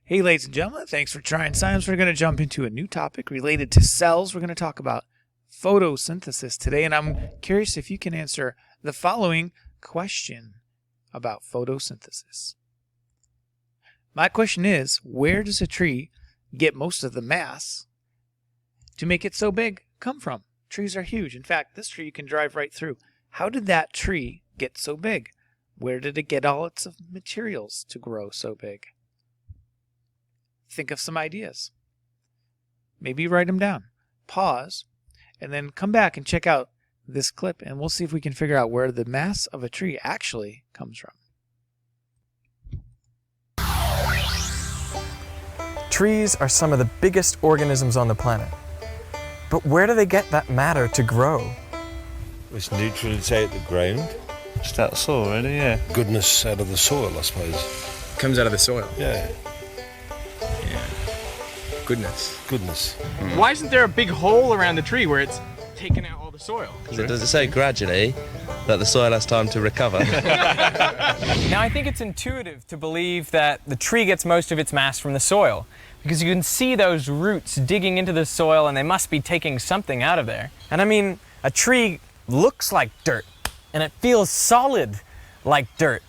Hey, ladies and gentlemen, thanks for trying science. We're going to jump into a new topic related to cells. We're going to talk about photosynthesis today, and I'm curious if you can answer the following question about photosynthesis. My question is, where does a tree get most of the mass to make it so big come from? Trees are huge. In fact, this tree you can drive right through. How did that tree get so big? Where did it get all its materials to grow so big? Think of some ideas. Maybe write them down. Pause, and then come back and check out this clip, and we'll see if we can figure out where the mass of a tree actually comes from. Trees are some of the biggest organisms on the planet. But where do they get that matter to grow? It's nutrients out of the ground. Just out of the soil, really, yeah. Goodness out of the soil, I suppose. Comes out of the soil. Yeah. Goodness. Why isn't there a big hole around the tree where it's taken out all the soil? Does it say gradually that the soil has time to recover? Now, I think it's intuitive to believe that the tree gets most of its mass from the soil, because you can see those roots digging into the soil and they must be taking something out of there. And I mean, a tree looks like dirt and it feels solid like dirt,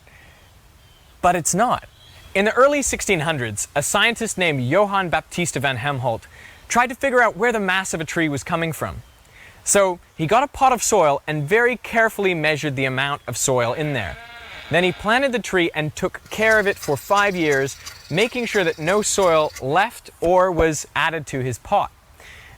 but it's not. In the early 1600s, a scientist named Johann Baptist van Helmont tried to figure out where the mass of a tree was coming from. So he got a pot of soil and very carefully measured the amount of soil in there. Then he planted the tree and took care of it for 5 years, making sure that no soil left or was added to his pot.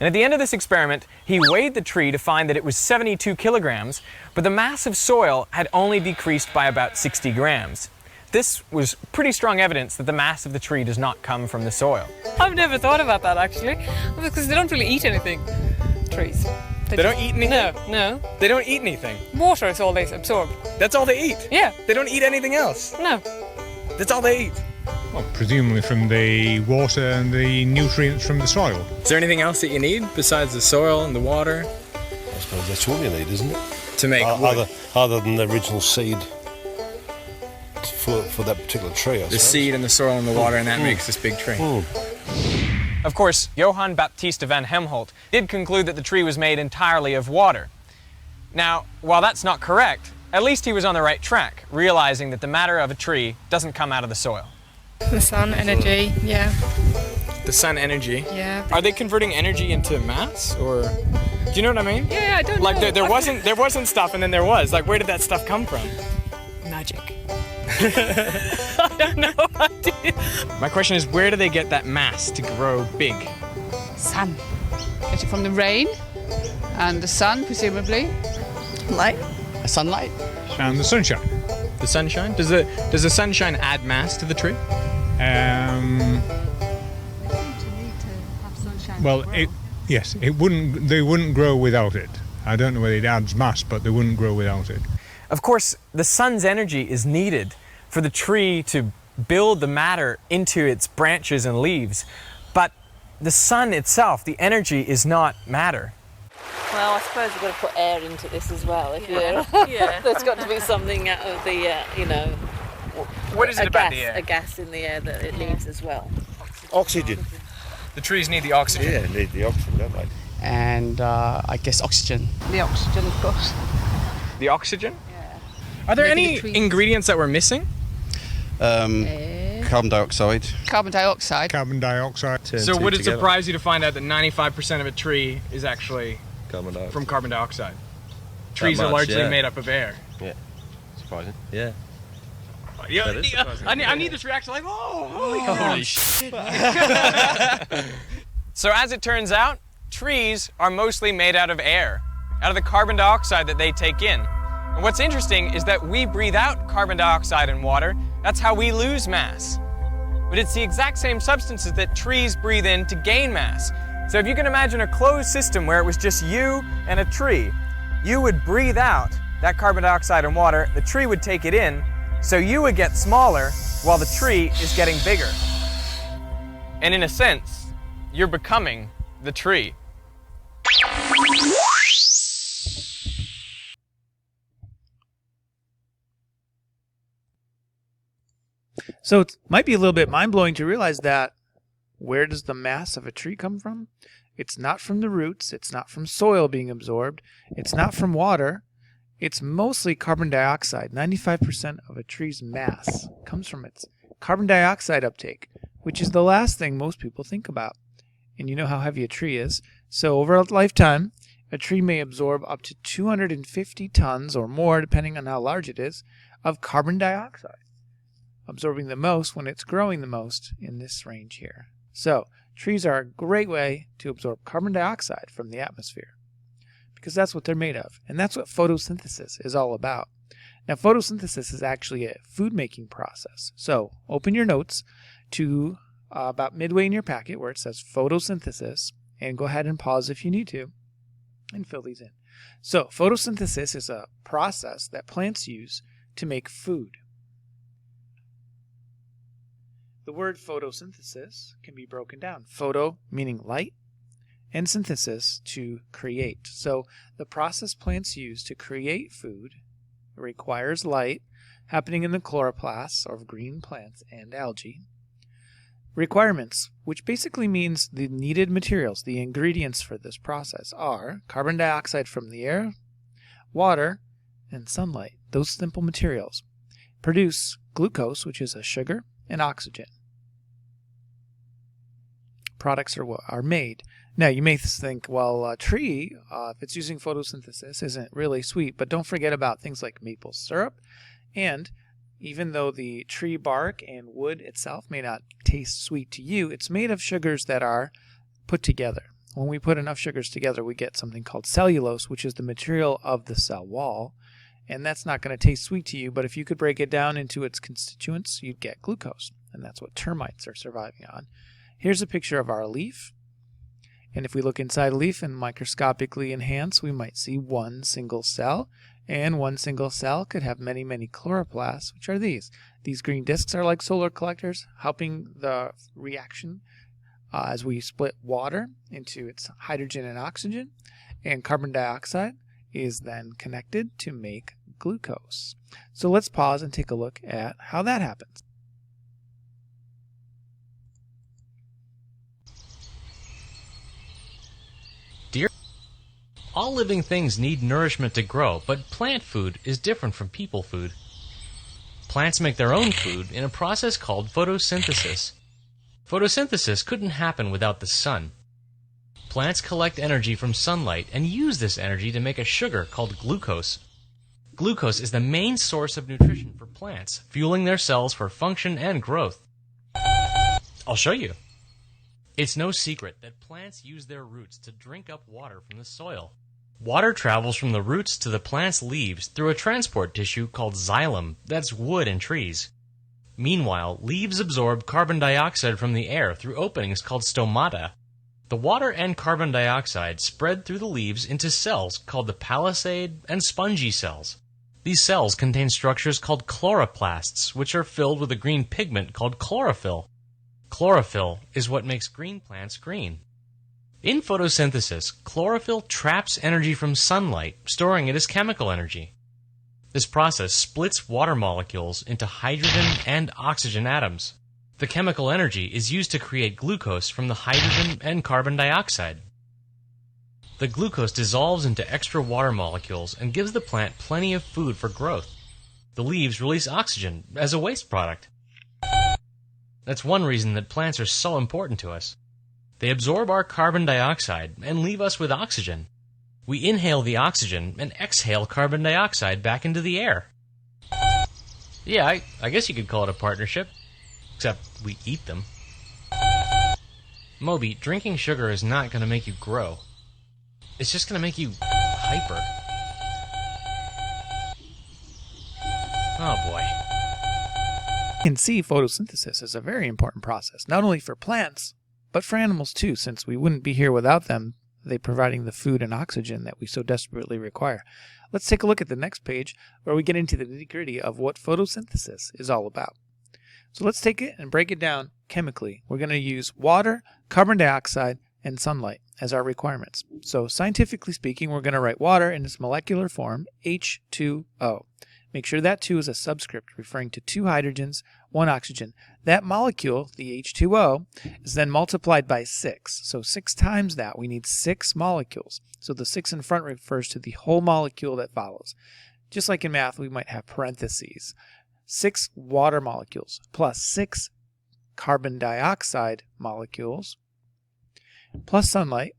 And at the end of this experiment, he weighed the tree to find that it was 72 kilograms, but the mass of soil had only decreased by about 60 grams. This was pretty strong evidence that the mass of the tree does not come from the soil. I've never thought about that, actually, because they don't really eat anything, trees. They don't eat anything? No. They don't eat anything? Water is all they absorb. That's all they eat? Yeah. They don't eat anything else? No. That's all they eat? Well, presumably from the water and the nutrients from the soil. Is there anything else that you need besides the soil and the water? I suppose that's all you need, isn't it? To make wood? Other than the original seed for that particular tree, I suppose. The seed and the soil and the water, and that makes this big tree. Of course, Johann Baptist van Helmont did conclude that the tree was made entirely of water. Now, while that's not correct, at least he was on the right track, realizing that the matter of a tree doesn't come out of the soil. The sun energy, yeah. The sun energy? Yeah. Are they converting energy into mass, or... Do you know what I mean? Yeah, I don't know. Like, there wasn't stuff, and then there was. Like, where did that stuff come from? Magic. I don't know idea. My question is, where do they get that mass to grow big? Sun. Get it from the rain and the sun, presumably. Light. Sunlight. And the sunshine. The sunshine? Does the sunshine add mass to the tree? Well, they wouldn't grow without it. I don't know whether it adds mass, but they wouldn't grow without it. Of course, the sun's energy is needed for the tree to build the matter into its branches and leaves. But the sun itself, the energy, is not matter. Well, I suppose we've got to put air into this as well. Yeah. There's got to be something out of the, What is it about the air? A gas in the air that it needs as well. Oxygen. The trees need the oxygen. Yeah, they need the oxygen, don't they? And I guess oxygen. The oxygen, of course. The oxygen? Yeah. Are there Maybe any the trees. ingredients that we're missing? Carbon dioxide. Carbon dioxide. Carbon dioxide. So would it surprise you to find out that 95% of a tree is actually Carbon dioxide. from carbon dioxide? Trees much, are largely yeah. made up of air. Yeah. Surprising. Yeah. Yeah, That is surprising. I need this reaction like, oh, holy shit. So as it turns out, trees are mostly made out of air, out of the carbon dioxide that they take in. And what's interesting is that we breathe out carbon dioxide and water. That's how we lose mass. But it's the exact same substances that trees breathe in to gain mass. So if you can imagine a closed system where it was just you and a tree, you would breathe out that carbon dioxide and water, the tree would take it in, so you would get smaller while the tree is getting bigger. And in a sense, you're becoming the tree. So it might be a little bit mind-blowing to realize that where does the mass of a tree come from? It's not from the roots. It's not from soil being absorbed. It's not from water. It's mostly carbon dioxide. 95% of a tree's mass comes from its carbon dioxide uptake, which is the last thing most people think about. And you know how heavy a tree is. So over a lifetime, a tree may absorb up to 250 tons or more, depending on how large it is, of carbon dioxide, absorbing the most when it's growing the most in this range here. So trees are a great way to absorb carbon dioxide from the atmosphere because that's what they're made of. And that's what photosynthesis is all about. Now, photosynthesis is actually a food-making process. So open your notes to about midway in your packet where it says photosynthesis, and go ahead and pause if you need to and fill these in. So photosynthesis is a process that plants use to make food. The word photosynthesis can be broken down. Photo meaning light, and synthesis to create. So the process plants use to create food requires light happening in the chloroplasts of green plants and algae. Requirements, which basically means the needed materials, the ingredients for this process, are carbon dioxide from the air, water, and sunlight. Those simple materials produce glucose, which is a sugar, and oxygen. Products are made. Now, you may think, well, a tree, if it's using photosynthesis, isn't really sweet, but don't forget about things like maple syrup. And even though the tree bark and wood itself may not taste sweet to you, it's made of sugars that are put together. When we put enough sugars together, we get something called cellulose, which is the material of the cell wall. And that's not going to taste sweet to you, but if you could break it down into its constituents, you'd get glucose. And that's what termites are surviving on. Here's a picture of our leaf. And if we look inside a leaf and microscopically enhance, we might see one single cell. And one single cell could have many, many chloroplasts, which are these. These green discs are like solar collectors, helping the reaction as we split water into its hydrogen and oxygen. And carbon dioxide is then connected to make glucose. So let's pause and take a look at how that happens. All living things need nourishment to grow, but plant food is different from people food. Plants make their own food in a process called photosynthesis. Photosynthesis couldn't happen without the sun. Plants collect energy from sunlight and use this energy to make a sugar called glucose. Glucose is the main source of nutrition for plants, fueling their cells for function and growth. I'll show you. It's no secret that plants use their roots to drink up water from the soil. Water travels from the roots to the plant's leaves through a transport tissue called xylem, that's wood in trees. Meanwhile, leaves absorb carbon dioxide from the air through openings called stomata. The water and carbon dioxide spread through the leaves into cells called the palisade and spongy cells. These cells contain structures called chloroplasts, which are filled with a green pigment called chlorophyll. Chlorophyll is what makes green plants green. In photosynthesis, chlorophyll traps energy from sunlight, storing it as chemical energy. This process splits water molecules into hydrogen and oxygen atoms. The chemical energy is used to create glucose from the hydrogen and carbon dioxide. The glucose dissolves into extra water molecules and gives the plant plenty of food for growth. The leaves release oxygen as a waste product. That's one reason that plants are so important to us. They absorb our carbon dioxide and leave us with oxygen. We inhale the oxygen and exhale carbon dioxide back into the air. Yeah, I guess you could call it a partnership. Except we eat them. Moby, drinking sugar is not going to make you grow. It's just going to make you hyper. Oh boy. You can see photosynthesis is a very important process, not only for plants, but for animals too, since we wouldn't be here without them, they providing the food and oxygen that we so desperately require. Let's take a look at the next page where we get into the nitty-gritty of what photosynthesis is all about. So let's take it and break it down chemically. We're going to use water, carbon dioxide, and sunlight as our requirements. So scientifically speaking, we're going to write water in its molecular form, H2O. Make sure that 2 is a subscript referring to 2 hydrogens, 1 oxygen. That molecule, the H2O, is then multiplied by 6. So 6 times that, we need 6 molecules. So the 6 in front refers to the whole molecule that follows. Just like in math, we might have parentheses. 6 water molecules plus 6 carbon dioxide molecules plus sunlight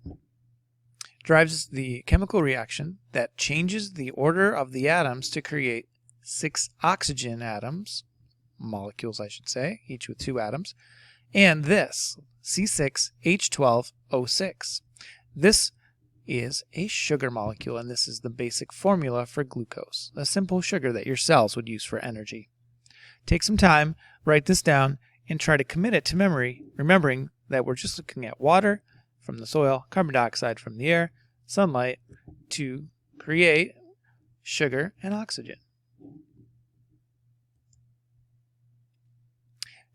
drives the chemical reaction that changes the order of the atoms to create 6 oxygen atoms, molecules I should say, each with 2 atoms, and this, C6H12O6. This is a sugar molecule, and this is the basic formula for glucose, a simple sugar that your cells would use for energy. Take some time, write this down, and try to commit it to memory, remembering that we're just looking at water from the soil, carbon dioxide from the air, sunlight to create sugar and oxygen.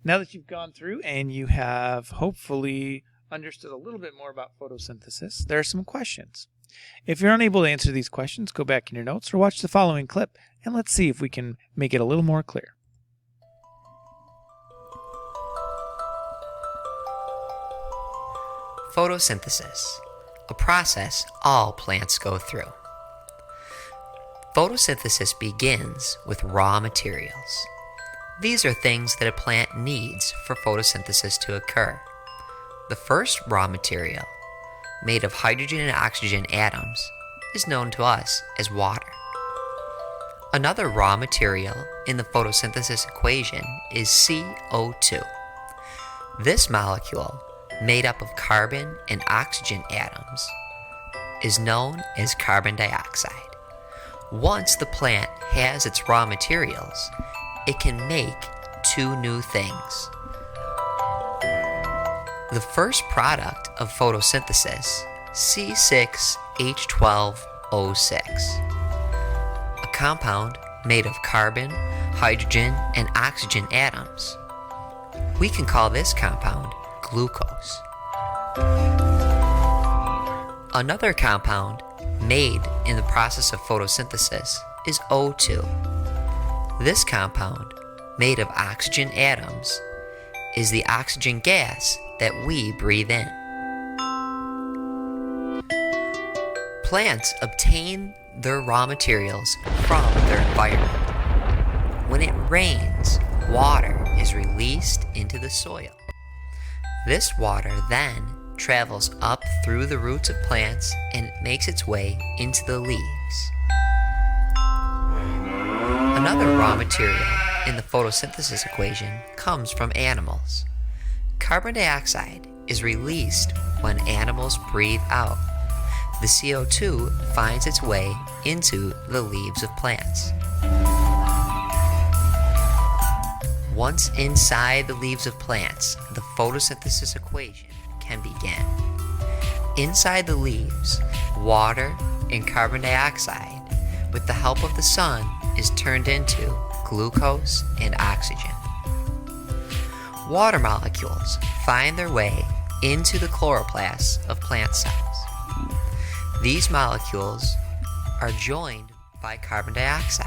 Now that you've gone through and you have hopefully understood a little bit more about photosynthesis, there are some questions. If you're unable to answer these questions, go back in your notes or watch the following clip, and let's see if we can make it a little more clear. Photosynthesis, a process all plants go through. Photosynthesis begins with raw materials. These are things that a plant needs for photosynthesis to occur. The first raw material, made of hydrogen and oxygen atoms, is known to us as water. Another raw material in the photosynthesis equation is CO2. This molecule, made up of carbon and oxygen atoms, is known as carbon dioxide. Once the plant has its raw materials, it can make 2 new things. The first product of photosynthesis, C6H12O6, a compound made of carbon, hydrogen, and oxygen atoms. We can call this compound glucose. Another compound made in the process of photosynthesis is O2. This compound, made of oxygen atoms, is the oxygen gas that we breathe in. Plants obtain their raw materials from their environment. When it rains, water is released into the soil. This water then travels up through the roots of plants and makes its way into the leaves. Another raw material in the photosynthesis equation comes from animals. Carbon dioxide is released when animals breathe out. The CO2 finds its way into the leaves of plants. Once inside the leaves of plants, the photosynthesis equation can begin. Inside the leaves, water and carbon dioxide, with the help of the sun, is turned into glucose and oxygen. Water molecules find their way into the chloroplasts of plant cells. These molecules are joined by carbon dioxide.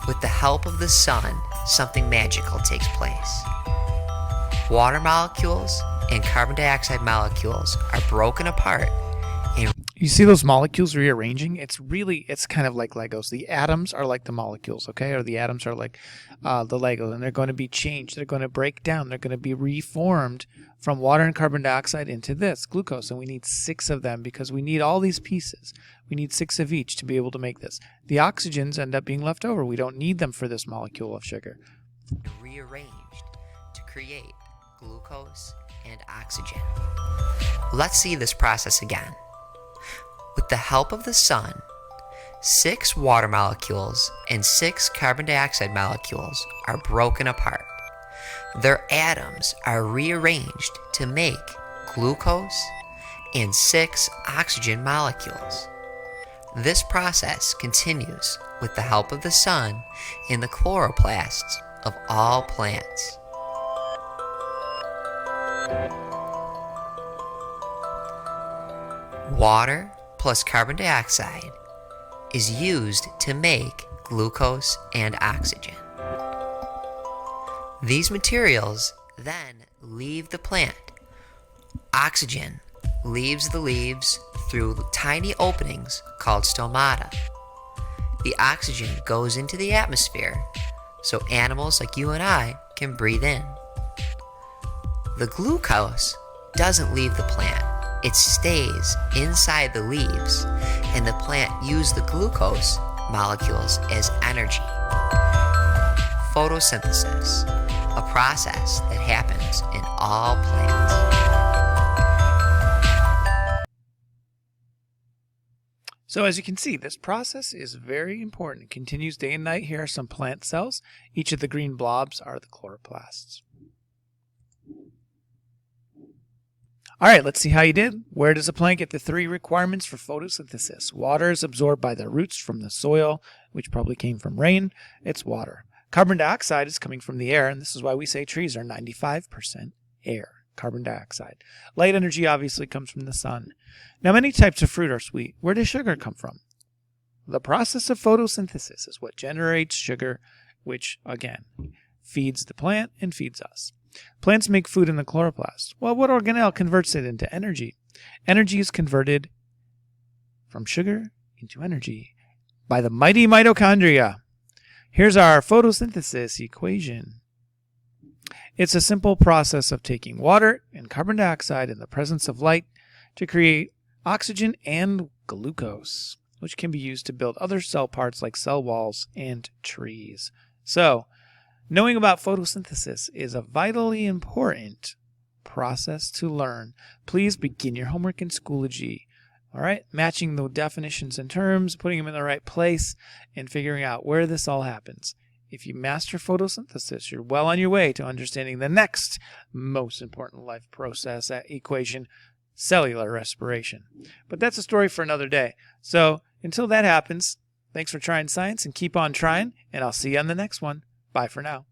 With the help of the sun, something magical takes place. Water molecules and carbon dioxide molecules are broken apart. And you see those molecules rearranging? It's kind of like Legos. The atoms are like the molecules, okay? Or the atoms are like the Legos, and they're going to be changed. They're going to break down. They're going to be reformed from water and carbon dioxide into this, glucose. And we need 6 of them because we need all these pieces. We need 6 of each to be able to make this. The oxygens end up being left over. We don't need them for this molecule of sugar. Rearranged to create glucose and oxygen. Let's see this process again. With the help of the sun, 6 water molecules and 6 carbon dioxide molecules are broken apart. Their atoms are rearranged to make glucose and 6 oxygen molecules. This process continues with the help of the sun in the chloroplasts of all plants. Water plus carbon dioxide is used to make glucose and oxygen. These materials then leave the plant. Oxygen leaves the leaves through tiny openings called stomata. The oxygen goes into the atmosphere so animals like you and I can breathe in. The glucose doesn't leave the plant. It stays inside the leaves, and the plant uses the glucose molecules as energy. Photosynthesis, a process that happens in all plants. So as you can see, this process is very important. It continues day and night. Here are some plant cells. Each of the green blobs are the chloroplasts. All right, let's see how you did. Where does a plant get the 3 requirements for photosynthesis? Water is absorbed by the roots from the soil, which probably came from rain. It's water. Carbon dioxide is coming from the air, and this is why we say trees are 95% air. Carbon dioxide. Light energy obviously comes from the sun. Now, many types of fruit are sweet. Where does sugar come from? The process of photosynthesis is what generates sugar, which, again, feeds the plant and feeds us. Plants make food in the chloroplast. Well, what organelle converts it into energy? Energy is converted from sugar into energy by the mighty mitochondria. Here's our photosynthesis equation. It's a simple process of taking water and carbon dioxide in the presence of light to create oxygen and glucose, which can be used to build other cell parts like cell walls and trees. So, knowing about photosynthesis is a vitally important process to learn. Please begin your homework in Schoology. All right, matching the definitions and terms, putting them in the right place, and figuring out where this all happens. If you master photosynthesis, you're well on your way to understanding the next most important life process equation, cellular respiration. But that's a story for another day. So until that happens, thanks for trying science and keep on trying, and I'll see you on the next one. Bye for now.